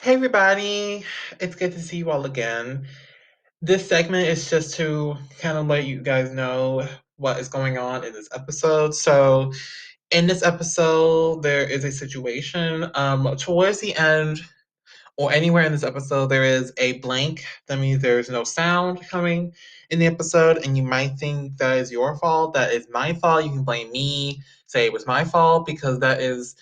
Hey everybody, it's good to see you all again. This segment is just to kind of let you guys know what is going on in this episode. So, in this episode, there is a situation. Towards the end, or anywhere in this episode, there is a blank. That means there's no sound coming in the episode, and you might think that is your fault. That is my fault. You can blame me, say it was my fault, because that is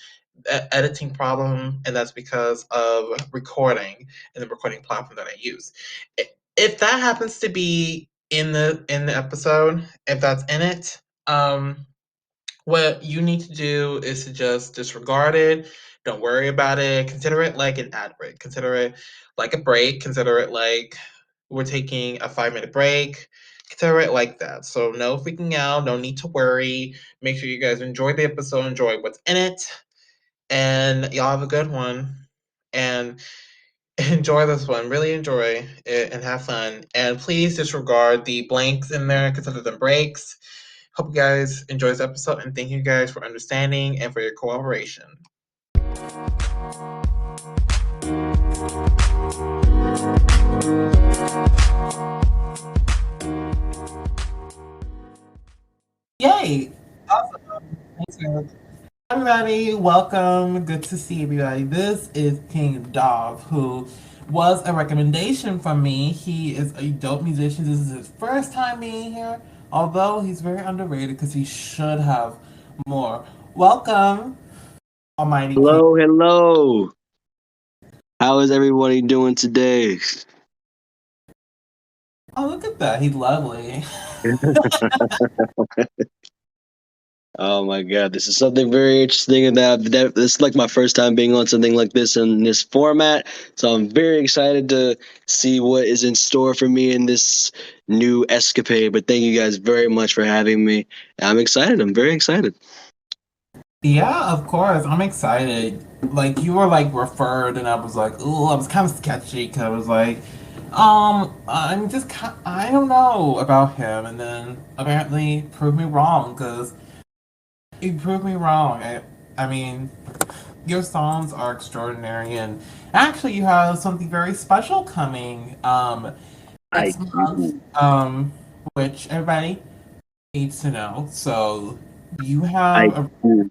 an editing problem, and that's because of recording and the recording platform that I use. If that happens to be in the episode, if that's in it, what you need to do is to just disregard it. Don't worry about it. Consider it like an ad break. Consider it like a break. Consider it like we're taking a 5 minute break. Consider it like that. So, no freaking out. No need to worry. Make sure you guys enjoy the episode, enjoy what's in it, and y'all have a good one. And enjoy this one. Really enjoy it and have fun. And please disregard the blanks in there, consider them breaks. Hope you guys enjoy this episode and thank you guys for understanding and for your cooperation. Yay! Awesome. Thanks, guys. Everybody, welcome. Good to see everybody. This is King DaV, who was a recommendation from me. He is a dope musician. This is his first time being here, although he's very underrated because he should have more. Welcome, Almighty King. Hello, hello. How is everybody doing today? Oh, look at that. He's lovely. Oh my God, this is something very interesting, and this is like my first time being on something like this in this format. So I'm very excited to see what is in store for me in this new escapade. But thank you guys very much for having me. I'm excited. I'm very excited. Yeah, of course. I'm excited. Like you were like referred, and I was like, ooh, I was kind of sketchy because I was like, I don't know about him, and then apparently proved me wrong because he proved me wrong. I mean, your songs are extraordinary, and actually, you have something very special coming. I Next month, do. which everybody needs to know. So you I have do.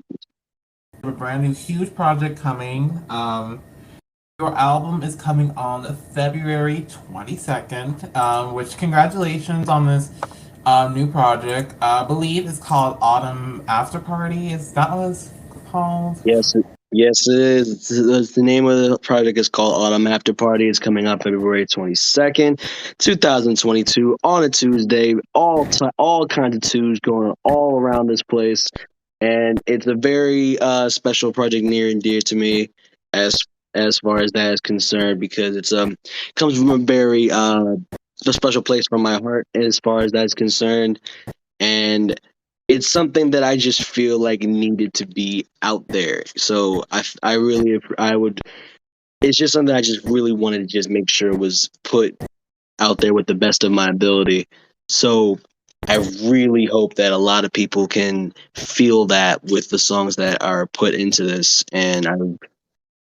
a brand new huge project coming. Your album is coming on February 22nd, which congratulations on this new project. I believe it's called Autumn After Party. Is that what it's called? Yes, yes, it is. The name of the project is called Autumn After Party. It's coming out February 22nd, 2022, on a Tuesday. All kinds of tunes going all around this place, and it's a very special project, near and dear to me, as as far as that is concerned, because it's comes from a very a special place from my heart as far as that's concerned, and it's something that I just feel like needed to be out there. So I really, I would. It's just something I just really wanted to just make sure was put out there with the best of my ability. So I really hope that a lot of people can feel that with the songs that are put into this, and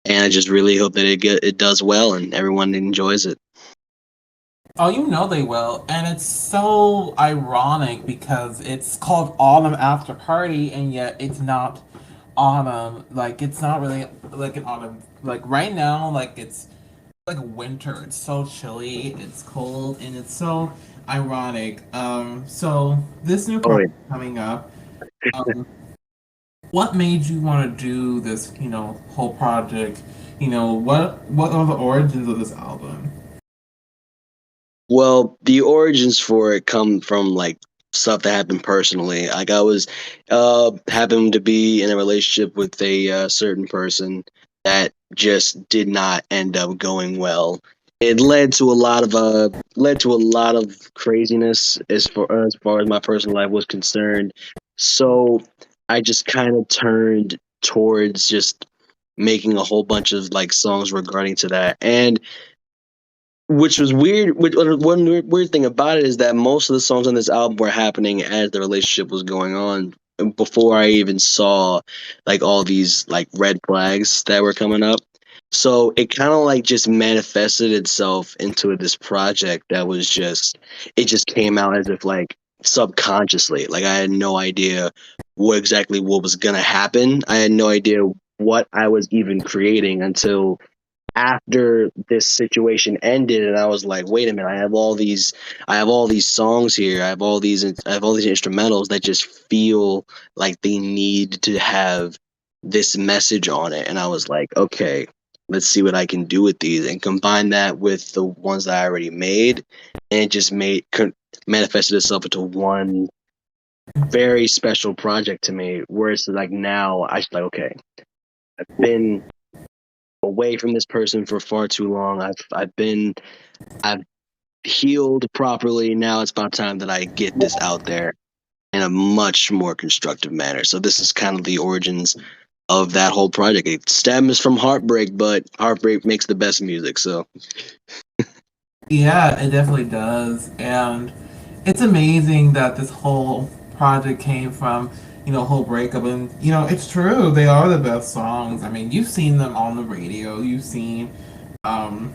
I just really hope that it does well and everyone enjoys it. Oh, you know they will. And it's so ironic because it's called Autumn After Party, and yet it's not autumn. Like, it's not really like an autumn. Like, right now, like, it's like winter. It's so chilly, it's cold, and it's so ironic. So this new Oh, project coming up, um, what made you want to do this, whole project? What are the origins of this album? well, the origins for it come from like stuff that happened personally. Like I was happened to be in a relationship with a certain person that just did not end up going well. It led to a lot of craziness as far as my personal life was concerned. So I just kind of turned towards just making a whole bunch of like songs regarding to that. And which was weird. One weird thing about it is that most of the songs on this album were happening as the relationship was going on, before I even saw like all these like red flags that were coming up. So it kind of like just manifested itself into this project that was just, it just came out as if like subconsciously. Like I had no idea what was gonna happen. I had no idea what I was even creating until after this situation ended, and I was like, wait a minute, I have all these songs here, I have all these instrumentals that just feel like they need to have this message on it. And I was like, okay, let's see what I can do with these and combine that with the ones that I already made, and it just manifested itself into one very special project to me, where it's like now I just like, okay, I've been away from this person for far too long. I've healed properly. Now it's about time that I get this out there in a much more constructive manner. So this is kind of the origins of that whole project. It stems from heartbreak, but heartbreak makes the best music. So Yeah, it definitely does. And it's amazing that this whole project came from, whole breakup. And, it's true. They are the best songs. I mean, you've seen them on the radio. Um,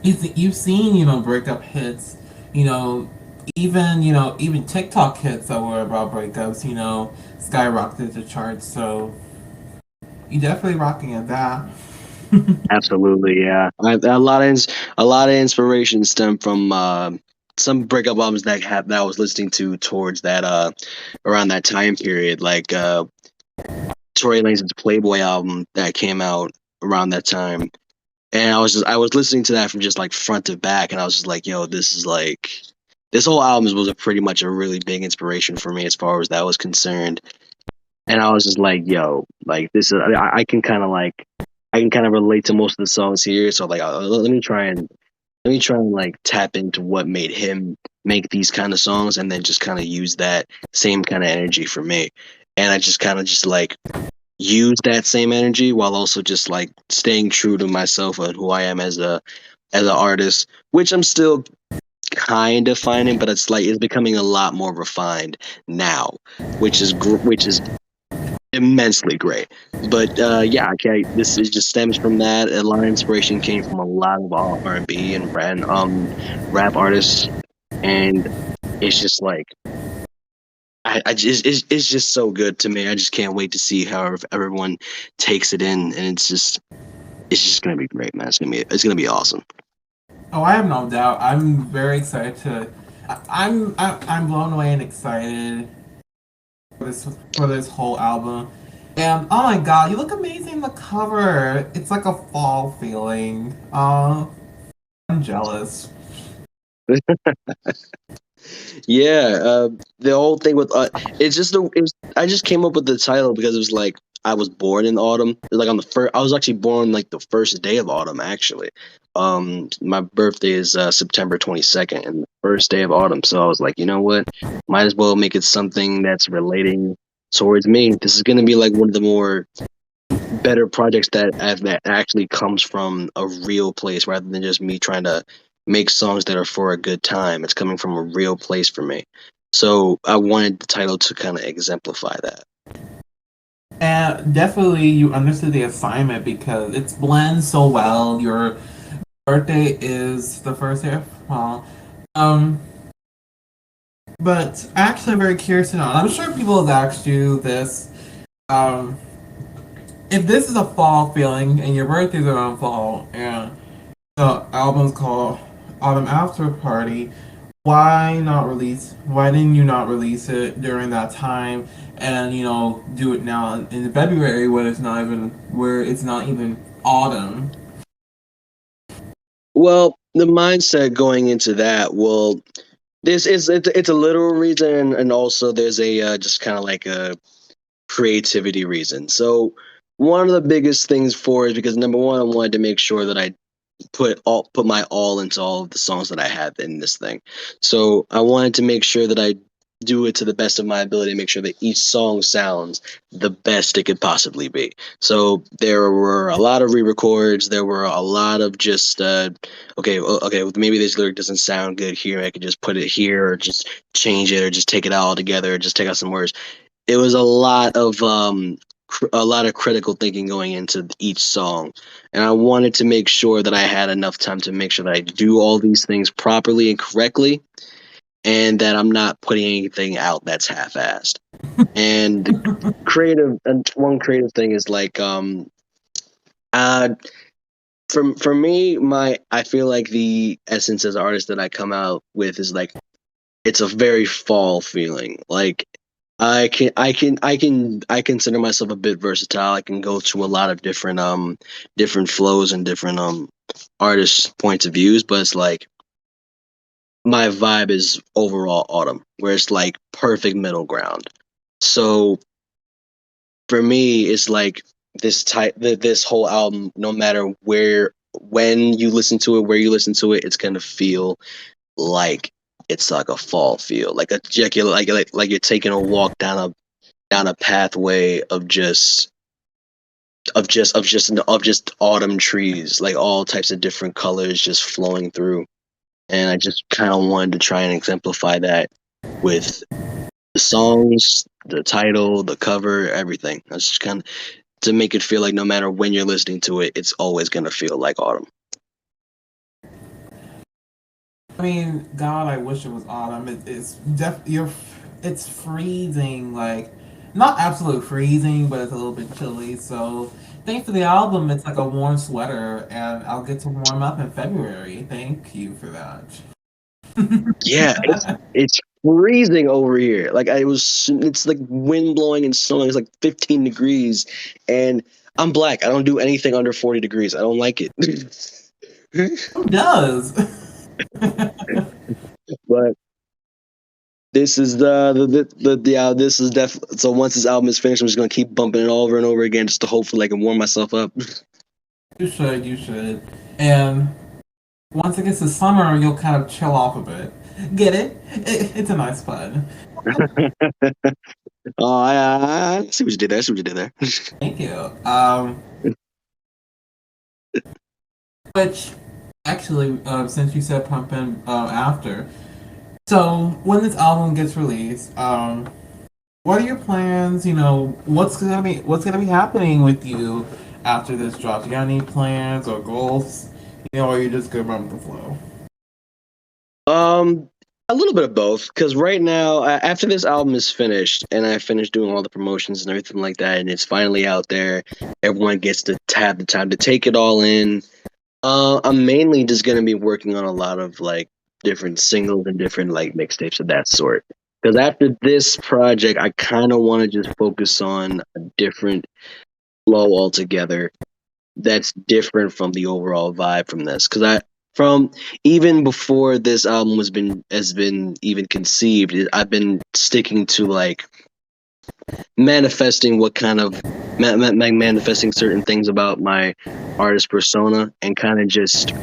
you've seen, breakup hits, you know, even TikTok hits that were about breakups, skyrocketed the charts. So you definitely rocking at that. absolutely, yeah. A lot of inspiration stem from some breakup albums that I was listening to towards that around that time period, like Tory Lanez's Playboy album that came out around that time. And I was listening to that from just like front to back, and I was just like, yo, this is like this whole album was pretty much a really big inspiration for me as far as that was concerned. And I was just like, yo, like this is I can kind of like I can kind of relate to most of the songs here. So like, let me try and like tap into what made him make these kind of songs, and then just kind of use that same kind of energy for me. And I just kind of just like use that same energy while also just like staying true to myself and who I am as an artist, which I'm still kind of finding, but it's becoming a lot more refined now, which is immensely great. But yeah, okay, this is just stems from that. A lot of inspiration came from a lot of R&B and rap artists, and it's just like I just it's just so good to me. I just can't wait to see how everyone takes it in, and it's just gonna be great, man. It's gonna be awesome. Oh, I have no doubt. I'm very excited to. I'm blown away and excited for this whole album. And oh my god, you look amazing in the cover. It's like a fall feeling. I'm jealous. Yeah, the whole thing with it's just I just came up with the title because it was like I was born in autumn. It was like on the first, I was actually born like the first day of autumn actually. My birthday is September 22nd, and the first day of autumn. So I was like, you know what, might as well make it something that's relating towards me. This is gonna be like one of the more better projects that actually comes from a real place rather than just me trying to make songs that are for a good time. It's coming from a real place for me. So I wanted the title to kind of exemplify that. And definitely you understood the assignment because it's blends so well. Your birthday is the first day of fall. Um, but actually, I'm very curious to know. And I'm sure people have asked you this. Um, if this is a fall feeling and your birthday's around fall and the album's called Autumn After Party, why didn't you not release it during that time and do it now in February where it's not even autumn? Well, the mindset going into that, well, it's a literal reason, and also there's a just kind of like a creativity reason. So one of the biggest things for is because number one, I wanted to make sure that I put my all into all of the songs that I have in this thing. So I wanted to make sure that I do it to the best of my ability, make sure that each song sounds the best it could possibly be. So there were a lot of re-records. There were a lot of just okay, well, maybe this lyric doesn't sound good here. I could just put it here, or just change it, or just take it out altogether, or just take out some words. It was a lot of critical thinking going into each song, and I wanted to make sure that I had enough time to make sure that I do all these things properly and correctly, and that I'm not putting anything out that's half-assed. And one creative thing is like uh for me, I feel like the essence as an artist that I come out with is like it's a very fall feeling. Like I consider myself a bit versatile. I can go to a lot of different flows and different artists' points of views, but it's like my vibe is overall autumn, where it's like perfect middle ground. So for me, it's like this whole album, no matter when you listen to it, where you listen to it, it's gonna feel like it's like a fall feel, like you're taking a walk down a pathway of just autumn trees, like all types of different colors just flowing through. And I just kind of wanted to try and exemplify that with the songs, the title, the cover, everything. That's just kind of to make it feel like no matter when you're listening to it, it's always gonna feel like autumn. I mean, God, I wish it was autumn. It's freezing, like not absolute freezing, but it's a little bit chilly. So, thanks for the album. It's like a warm sweater, and I'll get to warm up in February. Thank you for that. Yeah, it's freezing over here. It's like wind blowing and snowing. It's like 15 degrees, and I'm black. I don't do anything under 40 degrees. I don't like it. Who does? But this is this is definitely so. Once this album is finished, I'm just gonna keep bumping it over and over again, just to hopefully I can warm myself up. You should. And once it gets to summer, you'll kind of chill off a bit. Get it? It's a nice pun. Oh, I see what you did there. I see what you did there. Thank you. Which actually, since you said pumping after, so when this album gets released, what are your plans? You know, what's gonna be happening with you after this drop? Do you got any plans or goals? You know, or you just go run with the flow? Um, a little bit of both, because right now, after this album is finished and I finish doing all the promotions and everything like that, and it's finally out there, everyone gets to have the time to take it all in. I'm mainly just gonna be working on a lot of like different singles and different like mixtapes of that sort. Because after this project, I kind of want to just focus on a different flow altogether that's different from the overall vibe from this. Because from even before this album has been even conceived, I've been sticking to like manifesting what kind of manifesting certain things about my artist persona and kind of just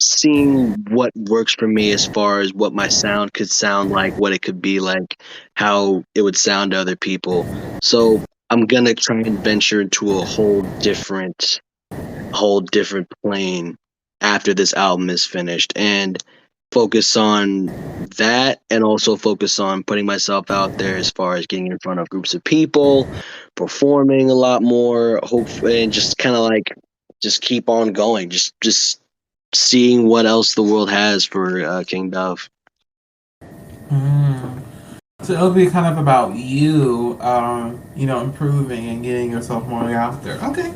seeing what works for me as far as what my sound could sound like, what it could be like, how it would sound to other people. So I'm gonna try and venture into a whole different plane after this album is finished and focus on that, and also focus on putting myself out there as far as getting in front of groups of people, performing a lot more, hopefully, and just kind of like just keep on going, just seeing what else the world has for King DaV. Mm. So it'll be kind of about you, you know, improving and getting yourself more out there. Okay,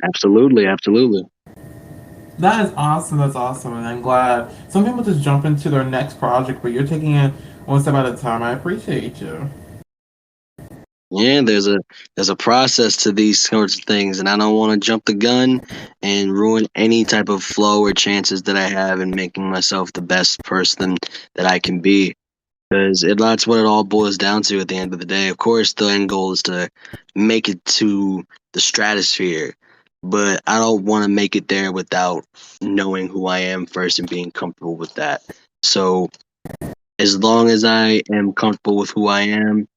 Absolutely, absolutely. that is awesome. That's awesome, and I'm glad. Some people just jump into their next project, but you're taking it one step at a time. I appreciate you. Yeah, there's a process to these sorts of things, and I don't want to jump the gun and ruin any type of flow or chances that I have in making myself the best person that I can be. Because that's what it all boils down to at the end of the day. Of course, the end goal is to make it to the stratosphere, but I don't want to make it there without knowing who I am first and being comfortable with that. So, as long as I am comfortable with who I am,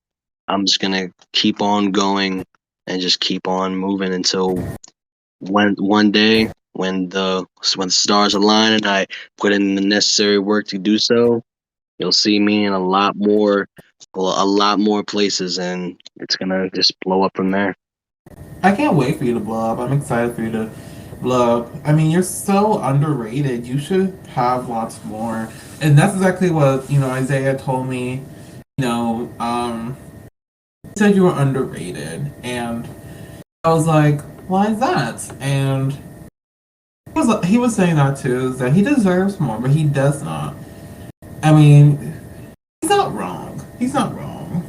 I'm just gonna keep on going and just keep on moving until one day when the stars align and I put in the necessary work to do so, you'll see me in a lot more a lot more places, and it's gonna just blow up from there. I can't wait for you to blow up. I'm excited for you to blow up. I mean, you're so underrated. You should have lots more. And that's exactly what, Isaiah told me. You know, he said you were underrated. And I was like, why is that? And he was saying that too, is that he deserves more, but he does not. I mean, he's not wrong. He's not wrong.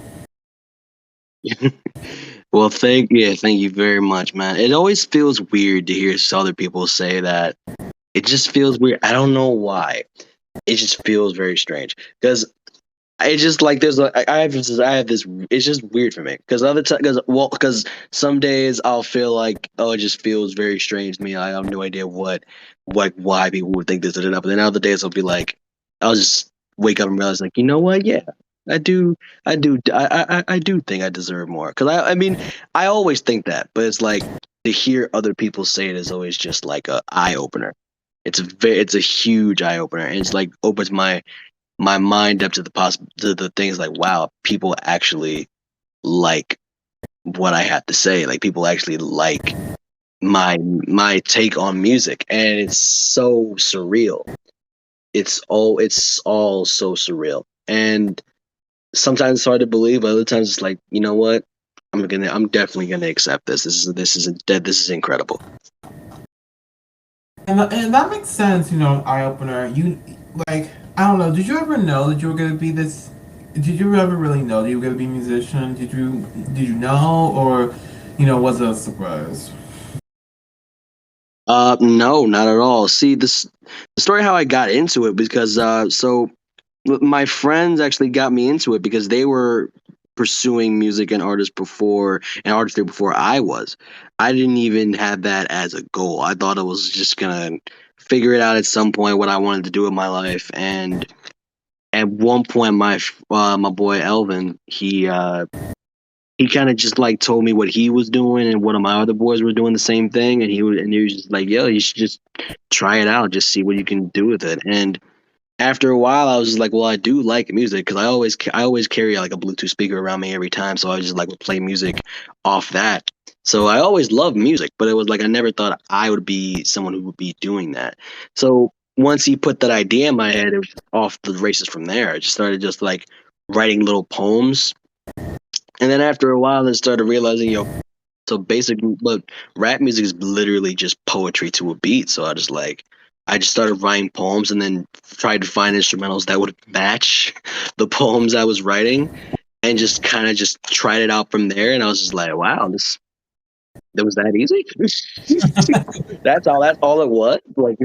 Well, thank you very much, man. It always feels weird to hear other people say that. It just feels weird. I don't know why. It just feels very strange because I just like there's a I have this. It's just weird for me because other time because some days I'll feel like it just feels very strange to me. I have no idea why people would think this and that. But then other days I'll just wake up and realize like you know what, yeah, I do I do think I deserve more because I mean I always think that, but it's like to hear other people say it is always just like a eye opener. It's a huge eye opener, and it's like opens my mind up to the things like wow, people actually like what I have to say. Like people actually like my take on music, and it's so surreal. It's all so surreal, and sometimes it's hard to believe, but other times it's like you know what, I'm definitely gonna accept this. This is incredible. And that makes sense, eye opener. You like I don't know. Did you ever know that you were gonna be this? Did you ever really know that you were gonna be a musician? Did you know, or was it a surprise? No, not at all. See, the story how I got into it because my friends actually got me into it because they were pursuing music and artistry before I was. I didn't even have that as a goal. I thought I was just gonna figure it out at some point what I wanted to do with my life. And at one point, my boy Elvin, he kind of just like told me what he was doing, and one of my other boys were doing the same thing, and he was just like, "Yo, you should just try it out, just see what you can do with it." And after a while, I was just like, "Well, I do like music because I always carry like a Bluetooth speaker around me every time, so I just like would play music off that." So I always loved music, but it was like I never thought I would be someone who would be doing that. So once he put that idea in my head, it was just off the races from there. I just started just like writing little poems, and then after a while, I started realizing, so basically, look, rap music is literally just poetry to a beat. So I just started writing poems and then tried to find instrumentals that would match the poems I was writing, and just kind of just tried it out from there. And I was just like, wow, this that was that easy. That's all it was. Like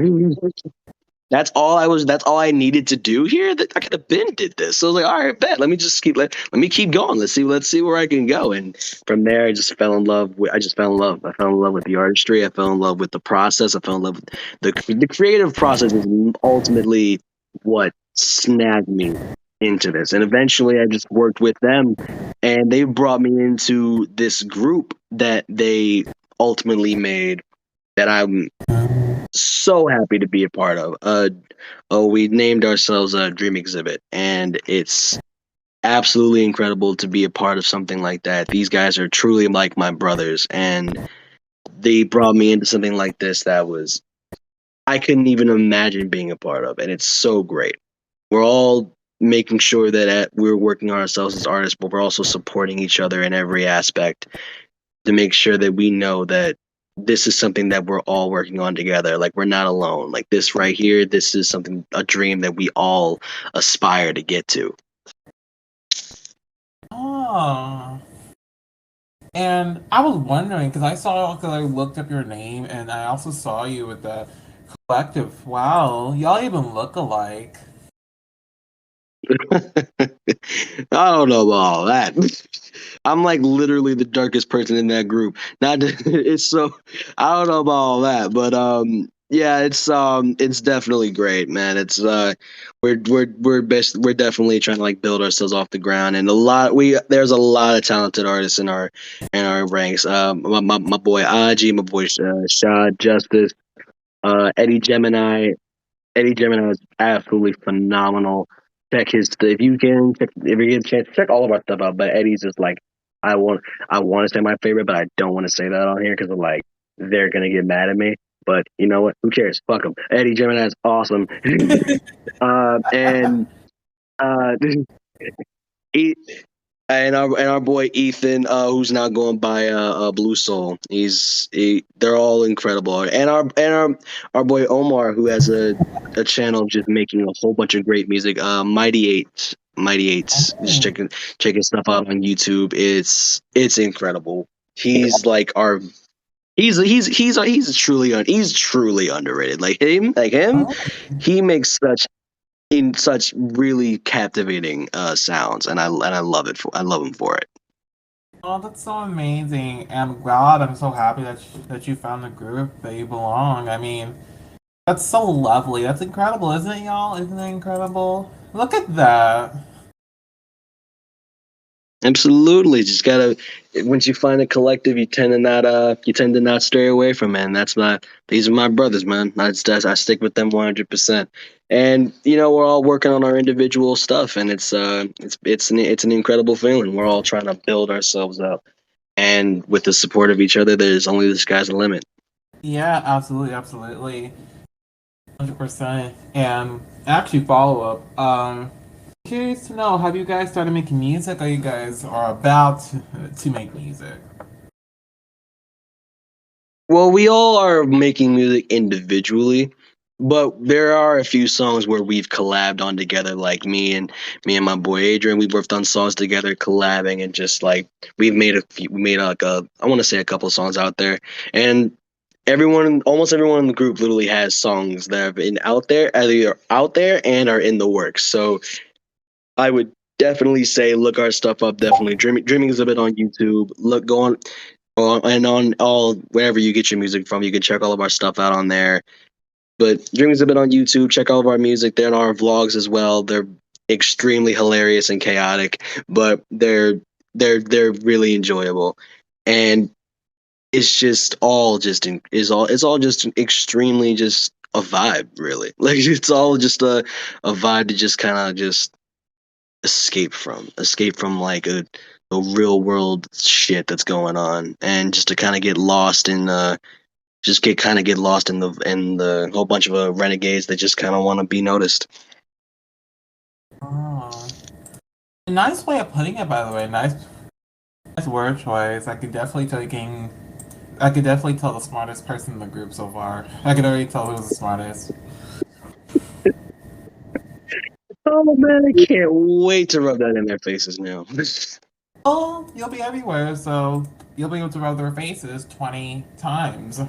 that's all I needed to do here. That I could have been did this. So I was like, all right, bet. Let me keep going. Let's see where I can go. And from there I just fell in love with I just fell in love. I fell in love with the artistry. I fell in love with the process. I fell in love with the creative process is ultimately what snagged me into this. And eventually I just worked with them, and they brought me into this group that they ultimately made that I'm so happy to be a part of. We named ourselves Dream Exhibit, and it's absolutely incredible to be a part of something like that. These guys are truly like my brothers, and they brought me into something like this that was I couldn't even imagine being a part of, and it's so great. We're all making sure that we're working on ourselves as artists, but we're also supporting each other in every aspect to make sure that we know that this is something that we're all working on together. Like we're not alone. Like this right here, this is a dream that we all aspire to get to. Oh. And I was wondering because I looked up your name and I also saw you with the collective. Wow, y'all even look alike. I don't know about all that. I'm like literally the darkest person in that group. Not it's so I don't know about all that, but yeah, it's definitely great, man. It's we're definitely trying to like build ourselves off the ground, and there's a lot of talented artists in our ranks. My boy Aji, my boy Shad Justice, Eddie Gemini. Eddie Gemini is absolutely phenomenal. check his. If you get a chance, check all of our stuff out. But Eddie's just like, I want to say my favorite, but I don't want to say that on here because like they're gonna get mad at me. But you know what? Who cares? Fuck them. Eddie Gemini is awesome. And he, and our boy Ethan, who's now going by Blue Soul. They're all incredible. And our boy Omar, who has a channel just making a whole bunch of great music. Mighty Eights. Just Oh. checking stuff out on YouTube. It's incredible. He's like our he's truly underrated. Like him, Oh. he makes such really captivating sounds, and I love it. I love him for it. Oh, that's so amazing. I'm glad. I'm so happy that you found the group that you belong. I mean, that's so lovely. That's incredible, isn't it, y'all? Isn't it incredible? Look at that. Absolutely, just gotta. Once you find a collective, you tend to not stray away from it. And these are my brothers, man. I stick with them 100%. And we're all working on our individual stuff, and it's an incredible feeling. We're all trying to build ourselves up, and with the support of each other, there's only the sky's the limit. Yeah, absolutely, absolutely. 100%. And actually, follow up. Curious to know, have you guys started making music? Or you guys are about to make music? Well, we all are making music individually, but there are a few songs where we've collabed on together, like me and my boy Adrian. We've worked on songs together, collabing, and just like we made like I want to say a couple of songs out there, and almost everyone in the group literally has songs that have been either out there and are in the works. So I would definitely say look our stuff up. Definitely, Dreaming is a bit on YouTube. Go on and on all wherever you get your music from. You can check all of our stuff out on there. But Dreaming's a bit on YouTube. Check all of our music. They're in our vlogs as well. They're extremely hilarious and chaotic, but they're really enjoyable. And it's all just extremely just a vibe, really. Like it's all just a vibe to just kind of just escape from like a real world shit that's going on, and just to kind of get lost in get lost in the whole bunch of renegades that just kind of want to be noticed. Oh. Nice way of putting it, by the way. Nice word choice. I could definitely tell the smartest person in the group so far. I could already tell who was the smartest. Oh man, I can't wait to rub that in their faces now. Oh, you'll be everywhere, so you'll be able to rub their faces 20 times.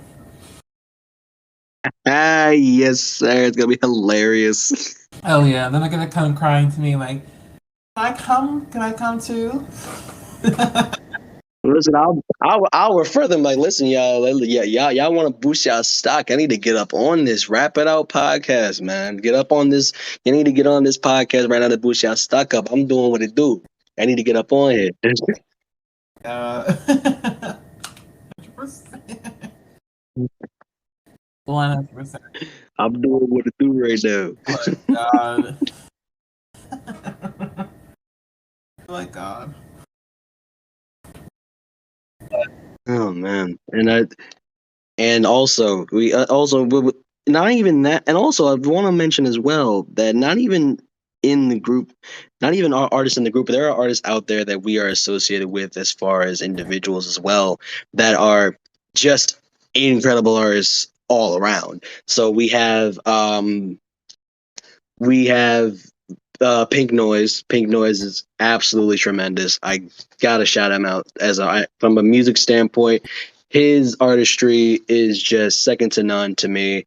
Yes, sir. It's gonna be hilarious. Oh yeah, then they're gonna come crying to me like, "Can I come? Can I come too?" Listen, I'll refer them like, listen, y'all want to boost y'all stock. I need to get up on this Wrap It Out podcast, man. Get up on this. You need to get on this podcast right now to boost y'all stock up. I'm doing what it do. I need to get up on here. 100%. 100%. I'm doing what it do right now. Oh my god. Oh my god. Oh man, and also not even that, and also I want to mention as well that not even in the group, not even our artists in the group, but there are artists out there that we are associated with as far as individuals as well that are just incredible artists all around. So we have Pink Noise. Pink Noise is absolutely tremendous. I gotta shout him out from a music standpoint. His artistry is just second to none to me.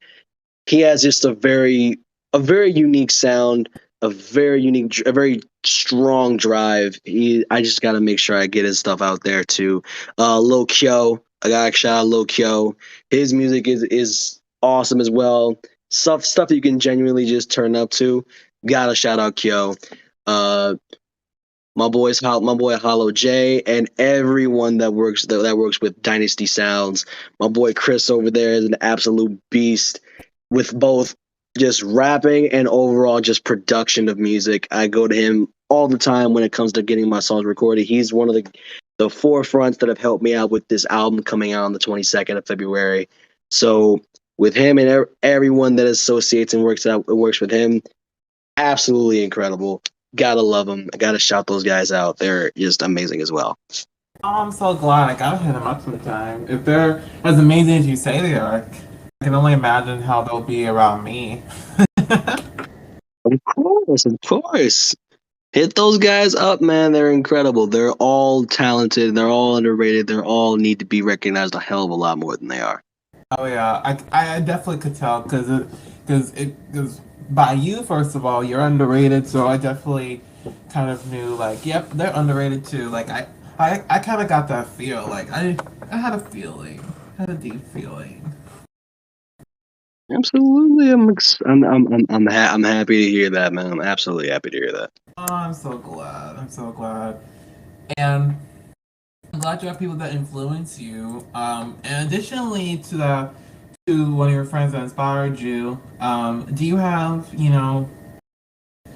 He has just a very unique sound, a very strong drive. I just gotta make sure I get his stuff out there too. Lil Kyo, I gotta shout out Lil Kyo. His music is awesome as well. Stuff that you can genuinely just turn up to. Gotta shout out Kyo. Uh, my boy Hollow J, and everyone that works with Dynasty Sounds. My boy Chris over there is an absolute beast with both just rapping and overall just production of music. I go to him all the time when it comes to getting my songs recorded. He's one of the forefronts that have helped me out with this album coming out on the 22nd of February. So with him and everyone that associates and works with him, absolutely incredible. Gotta love them. Gotta shout those guys out. They're just amazing as well. Oh, I'm so glad. I gotta hit them up sometime. If they're as amazing as you say they are, I can only imagine how they'll be around me. Of course, of course. Hit those guys up, man. They're incredible. They're all talented. They're all underrated. They're all need to be recognized a hell of a lot more than they are. Oh yeah, I definitely could tell because by you first of all, you're underrated. So I definitely kind of knew like, yep, they're underrated too. Like I kind of got that feel. Like I had a feeling, had a deep feeling. Absolutely, I'm happy to hear that, man. I'm absolutely happy to hear that. Oh, I'm so glad. I'm so glad. And I'm glad you have people that influence you. And additionally to that, to one of your friends that inspired you, do you have, do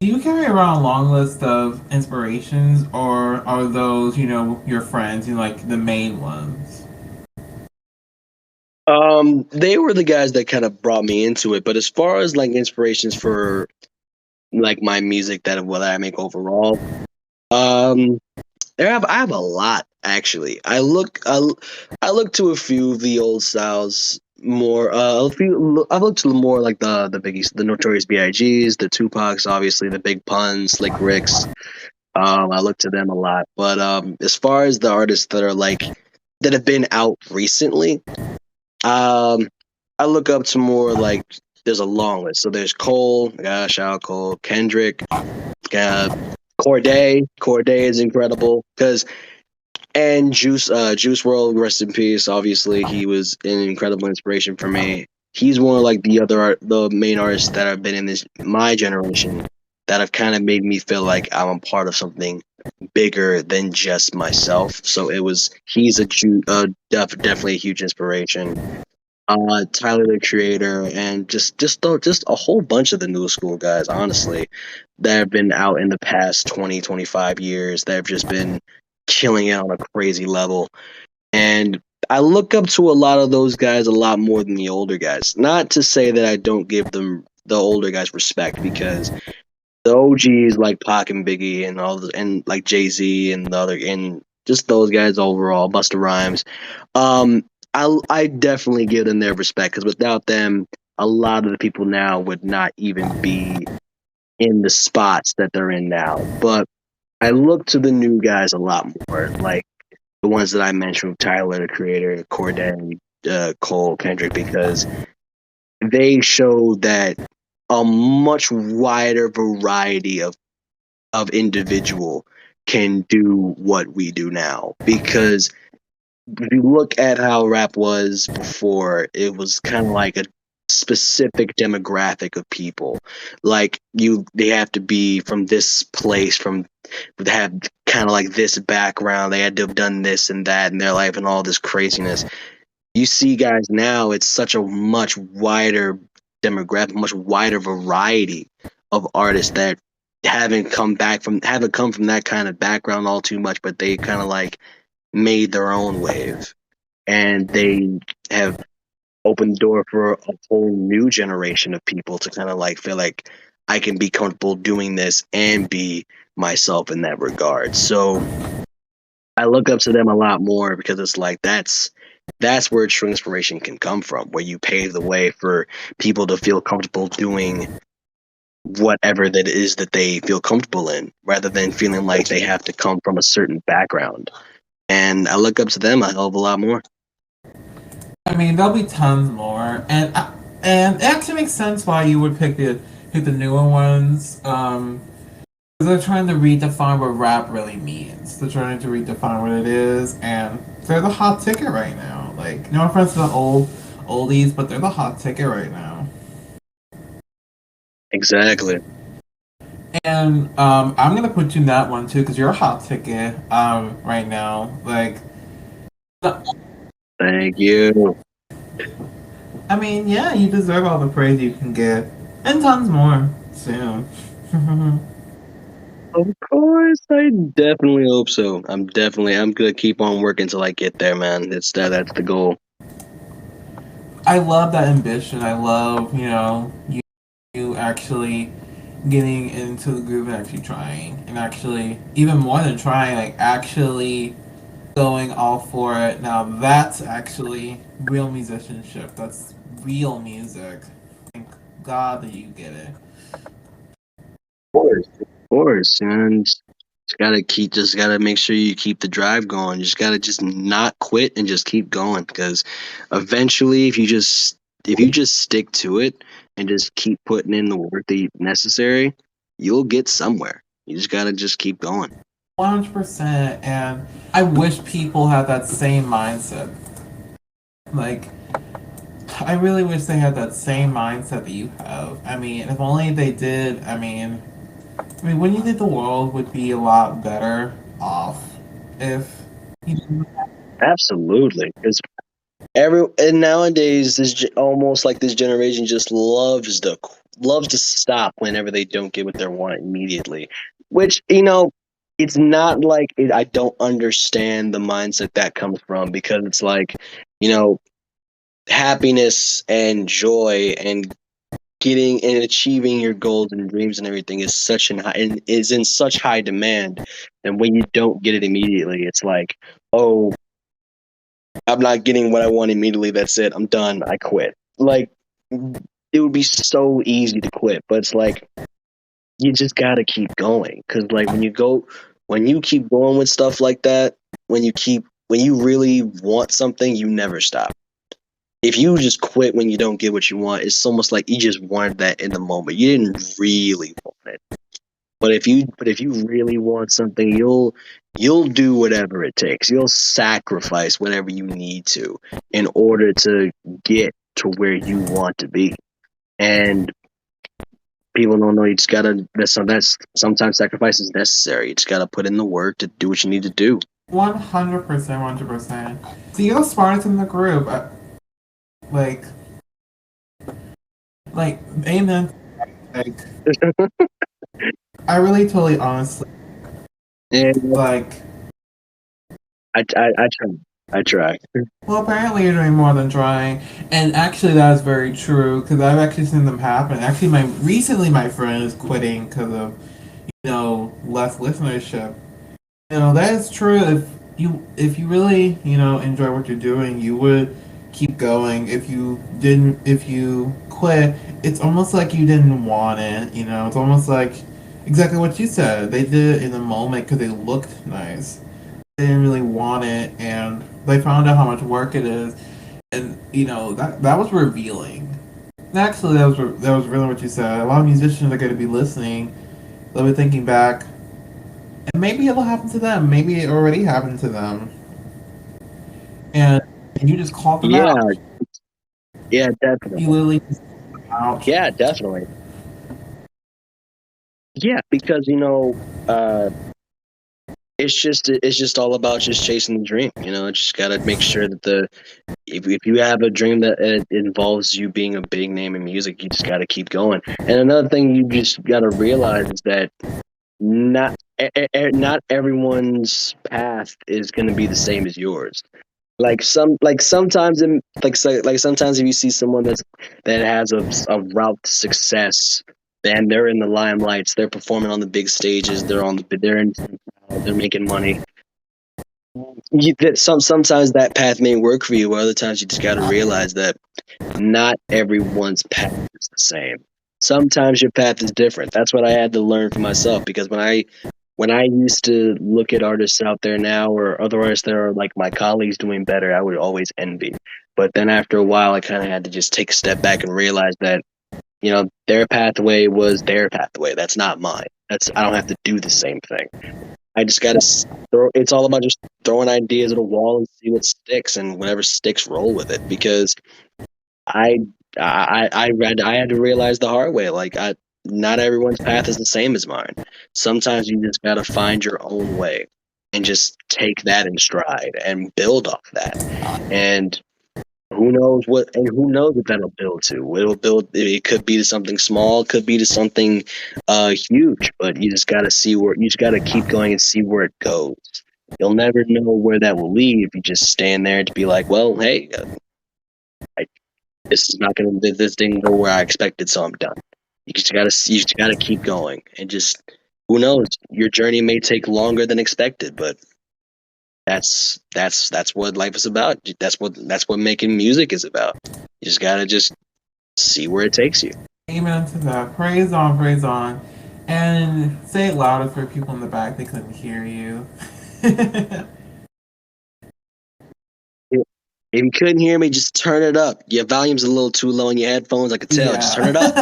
you carry around a long list of inspirations, or are those, your friends, like the main ones? They were the guys that kind of brought me into it, but as far as like inspirations for like my music that what I make overall, um, I have a lot actually. I look to a few of the old styles more. I've looked to more like the biggies, the Notorious B.I.G.'s, the Tupacs, obviously the Big Puns, Slick Ricks. I look to them a lot. But as far as the artists that are like that have been out recently, um, I look up to more like there's a long list. So there's Cole, I gotta shout out Cole, Kendrick, Corday. Corday is incredible because and Juice World, rest in peace. Obviously, he was an incredible inspiration for me. He's one of like the main artists that have been in this my generation that have kind of made me feel like I'm a part of something bigger than just myself. So he's definitely a huge inspiration. Tyler the Creator, and just a whole bunch of the new school guys, honestly, that have been out in the past 20, 25 years that have just been killing it on a crazy level. And I look up to a lot of those guys a lot more than the older guys. Not to say that I don't give them the older guys respect, because the OGs like Pac and Biggie and and like Jay-Z and the other and just those guys overall, Busta Rhymes. Um, I definitely give them their respect, because without them, a lot of the people now would not even be in the spots that they're in now. But I look to the new guys a lot more, like the ones that I mentioned, Tyler, the Creator, Corday, Cole, Kendrick, because they show that a much wider variety of individual can do what we do now. Because if you look at how rap was before, it was kind of like a specific demographic of people. Like they have to be from this place, from they have kind of like this background. They had to have done this and that in their life and all this craziness. You see, guys, now it's such a much wider demographic, much wider variety of artists that haven't come from that kind of background all too much, but they kind of like made their own wave, and they have opened the door for a whole new generation of people to kind of like feel like I can be comfortable doing this and be myself in that regard. So I look up to them a lot more, because it's like that's where true inspiration can come from, where you pave the way for people to feel comfortable doing whatever that is that they feel comfortable in, rather than feeling like they have to come from a certain background. And I look up to them a hell of a lot more. I mean, there'll be tons more, and it actually makes sense why you would pick the newer ones. Because they're trying to redefine what rap really means. They're trying to redefine what it is, and they're the hot ticket right now. Like, no offense to the oldies, but they're the hot ticket right now. Exactly. And I'm gonna put you in that one too, because you're a hot ticket right now. Like, Thank you. I mean, yeah, you deserve all the praise you can get. And tons more soon. Of course, I definitely hope so. I'm gonna keep on working till I get there, man. That's the goal. I love that ambition. I love, you actually getting into the groove and actually trying. And actually, even more than trying, like actually going all for it. Now that's actually real musicianship. That's real music. Thank God that you get it. Of course, and just gotta make sure you keep the drive going. You just gotta just not quit and just keep going, because eventually, if you just stick to it and just keep putting in the work that necessary, you'll get somewhere. You just gotta just keep going. 100%. And I wish people had that same mindset. Like, I really wish they had that same mindset that you have. I mean, if only they did. I mean, when you think the world would be a lot better off if you. Absolutely, because and nowadays almost like this generation just loves to stop whenever they don't get what they want immediately, which it's not like I don't understand the mindset that comes from, because it's like, you know happiness and joy and getting and achieving your goals and dreams and everything is in such high demand. And when you don't get it immediately, it's like, oh, I'm not getting what I want immediately. That's it. I'm done. I quit. Like, it would be so easy to quit, but it's like, you just gotta keep going. Cause like when you keep going with stuff like that, when you really want something, you never stop. If you just quit when you don't get what you want, it's almost like you just wanted that in the moment. You didn't really want it. But if you really want something, you'll do whatever it takes. You'll sacrifice whatever you need to in order to get to where you want to be. And people don't know, you just gotta that's sometimes sacrifice is necessary. You just gotta put in the work to do what you need to do. 100%, 100%. So you're the smartest in the group. Like, amen. Like, I really, totally, honestly, And like, I try. I try. well, apparently you're doing more than trying, and actually that is very true because I've actually seen them happen. Actually, my friend is quitting because of less listenership. That is true. If you really enjoy what you're doing, you would keep going. If you quit, it's almost like you didn't want it. It's almost like exactly what you said. They did it in the moment because they looked nice. They didn't really want it, and they found out how much work it is, and that was revealing. Actually, that was really what you said. A lot of musicians are going to be listening. They'll be thinking back, and maybe it'll happen to them. Maybe it already happened to them, and you just called them Yeah, out. yeah, You definitely. literally just called them out. Yeah, definitely. Yeah, because it's just all about just chasing the dream. Just gotta make sure that if you have a dream that involves you being a big name in music, you just gotta keep going. And another thing you just gotta realize is that not everyone's path is gonna be the same as yours. Like sometimes sometimes if you see someone that has a route to success, and they're in the limelights, they're performing on the big stages, they're making money. Sometimes that path may work for you, but other times you just got to realize that not everyone's path is the same. Sometimes your path is different. That's what I had to learn for myself, because when I used to look at artists out there now, or other artists that are like my colleagues doing better, I would always envy. But then after a while, I kind of had to just take a step back and realize that their pathway was their pathway. That's not mine. I don't have to do the same thing. I just gotta throw. It's all about just throwing ideas at a wall and see what sticks, and whatever sticks, roll with it. Because I I had to realize the hard way. Not everyone's path is the same as mine. Sometimes you just gotta find your own way and just take that in stride and build off that. And who knows who knows what that'll build to. It'll build. It could be to something small. It could be to something huge. But you just gotta see where you just gotta keep going and see where it goes. You'll never know where that will lead if you just stand there to be like, well, hey, this is not gonna. This didn't go where I expected, so I'm done. You just gotta keep going and just who knows. Your journey may take longer than expected, but that's what life is about. That's what making music is about. You just gotta just see where it takes you. Amen to that. Praise on. And say it louder for people in the back, they couldn't hear you. If you couldn't hear me, just turn it up. Your volume's a little too low in your headphones. I could tell. Just turn it up.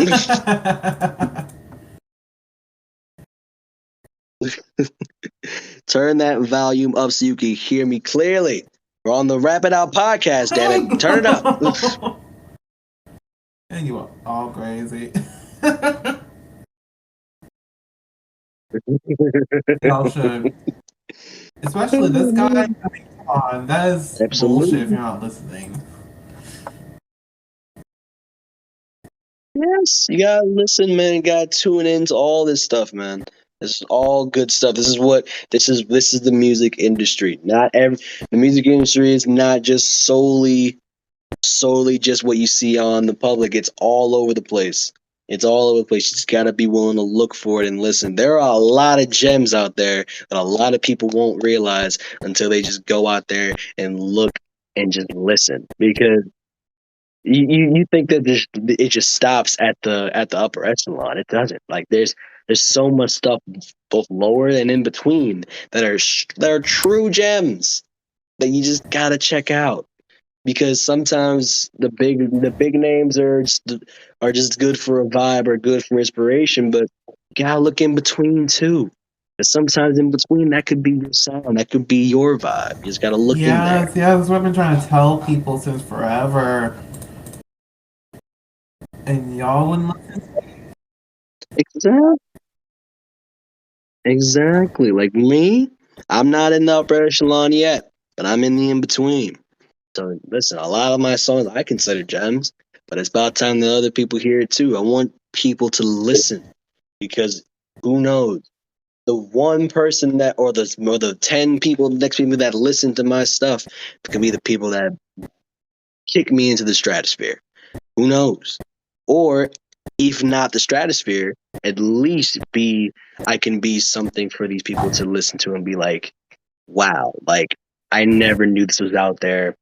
Yeah. Turn that volume up so you can hear me clearly. We're on the Wrap It Out podcast, damn it. Turn it up. And you are all crazy. Y'all should. Especially this guy. I mean, come on. That is Absolutely. bullshit if you're not listening. Yes, you gotta listen, man. You gotta tune into all this stuff, man. This is all good stuff. This is the music industry. The music industry is not just solely just what you see on the public. It's all over the place. It's all over the place. You just gotta be willing to look for it and listen. There are a lot of gems out there that a lot of people won't realize until they just go out there and look and just listen. Because you think that it just stops at the upper echelon. It doesn't. Like there's so much stuff both lower and in between that are true gems that you just gotta check out. Because sometimes the big names are just good for a vibe or good for inspiration, but you gotta look in between too. Because sometimes in between that could be your sound, that could be your vibe. You just gotta look in there. Yeah, that's what I've been trying to tell people since forever. And y'all wouldn't listen. Exactly. Like me, I'm not in the upper echelon yet, but I'm in the in between. So listen, a lot of my songs I consider gems, but it's about time that other people hear it too. I want people to listen because who knows? The one person or the 10 people next to me that listen to my stuff could be the people that kick me into the stratosphere. Who knows? Or if not the stratosphere, at least I can be something for these people to listen to and be like, wow, like I never knew this was out there.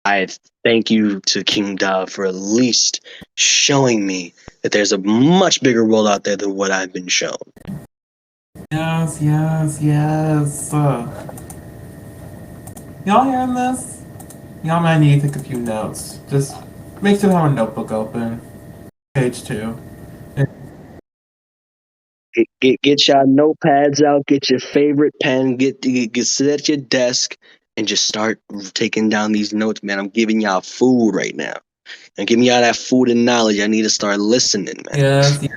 I thank you to King DaV for at least showing me that there's a much bigger world out there than what I've been shown. Yes. Y'all hearing this? Y'all might need to take a few notes. Just make sure to have a notebook open. Page 2. Get your notepads out, get your favorite pen, get sit at your desk and just start taking down these notes, man. I'm giving y'all food right now. I'm giving y'all that food and knowledge. I need to start listening, man. Yes.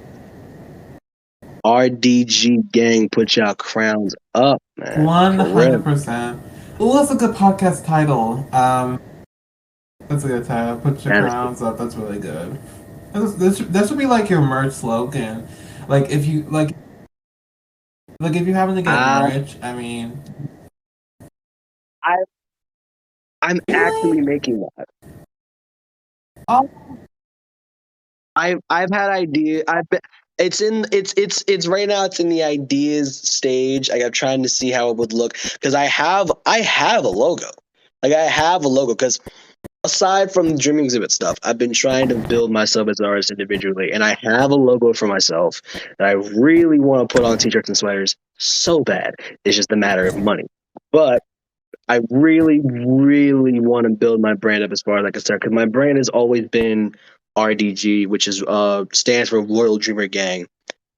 RDG gang, put y'all crowns up, man. 100%. Ooh, that's a good podcast title. That's a good title. Put your crowns up. That's really good. That should be like your merch slogan. Like if you if you happen to get merch, I mean, I'm actually making that. Oh. I've had idea. It's right now. It's in the ideas stage. Like I'm trying to see how it would look because I have a logo. Like I have a logo because aside from the Dream Exhibit stuff, I've been trying to build myself as an artist individually, and I have a logo for myself that I really want to put on t-shirts and sweaters so bad. It's just a matter of money, but I really, really want to build my brand up as far as I can start because my brand has always been RDG, which is stands for Royal Dreamer Gang.